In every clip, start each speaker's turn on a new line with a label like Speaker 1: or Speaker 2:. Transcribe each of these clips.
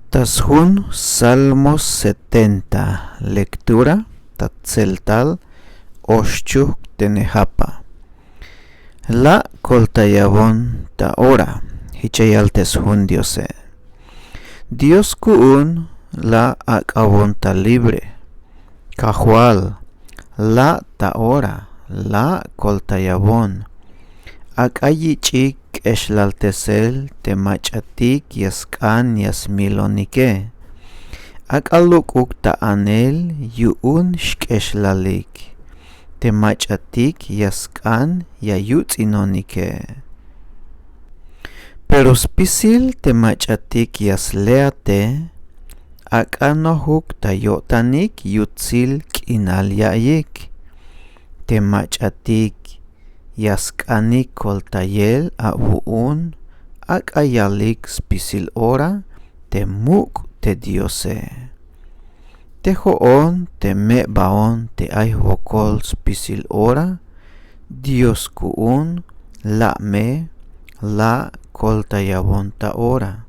Speaker 1: Tashun Salmos 70. Lectura Tatzeltal Oshchuk Tenehapa. La Koltayabon Taora Hichayal Teshun Diose. Dios kuun la akabon ta libre. Kahual la taora la Koltayabon. Akayichik eslaltesel temachatik yaskan yasmilonike. Akalukuk taanel yuun shkeslalik. Temachatik yaskan yayutzinonike. Pero spisil temachatik yasleate. Akanohuk tayotanik yutzil kinal yayik. Temachatik yaskanik koltayel abuun akayalik spisil ora temuk te diose. Tejoon te me baon te ayhokol spisil ora Dios kuun la me la koltayabon ta ora.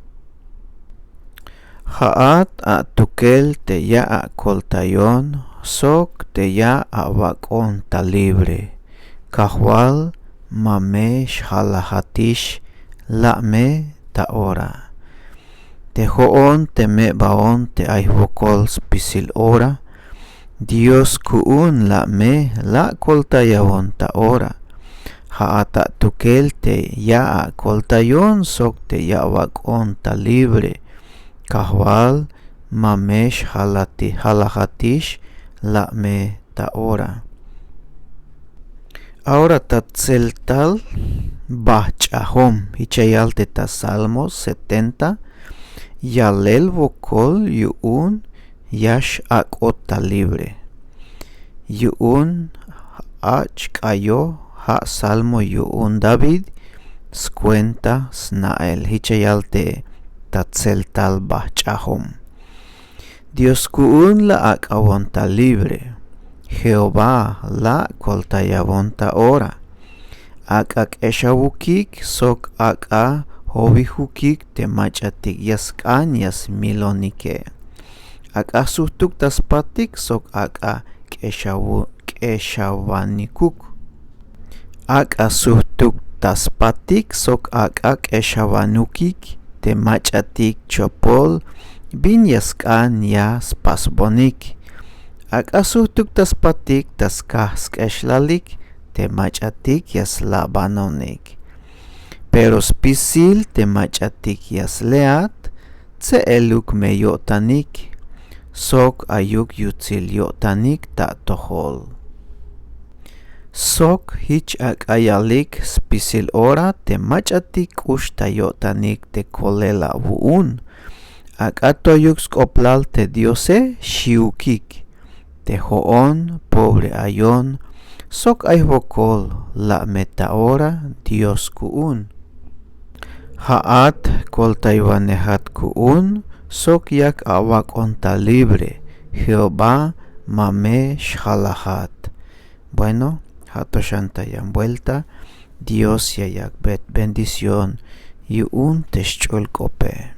Speaker 1: Haat a tukel te ya a koltayon sok te ya a bakon ta libre. Kahwal mamesh halahatish la me taora. Tejoon te me baon te ayhokol spisil ora. Dios kuun la me la koltayabon taora. Haata tukel te ya a koltayon sok te ya bakon ta libre. Kahwal mamesh halahatish la me taora. Ahora tatzeltal bachahom hichayal teta Salmos 70 yalel vokol yuun yash akota libre. Yuun ach kayo ha salmo yuun David scuenta snael hichayal te tatzeltal bachahom. Dios kuun la akawonta libre. Jehová la koltayabon taora. Akak eshawukik sok aka hobihukik temachatik yaskan yasmilonike. Aka suhtuk taspatik sok aka keshawanikuk. Aka suhtuk taspatik sok aka keshawanukik temachatik chopol bin yaskan yas pasbonik. Akasuhtuk taspatik taskas eshlalik temachatik yaslabanonik. Pero spisil temachatik yasleat tseeluk meyotanik. Sok ayuk yutzil yotanik ta tohol. Sok hich akayalik spisil ora temachatik ushtayotanik te kolela wuun. Akatoyuk skoplal te diose shiukik. Tejoon pobre ayon sok ayhokol la metaora Dios kuun. Haat koltaywanehat kuun sok yak awak onta libre. Jehová mame shalahat. Bueno, hato shanta yan vuelta. Dios yayak bet bendición y un teschol kope.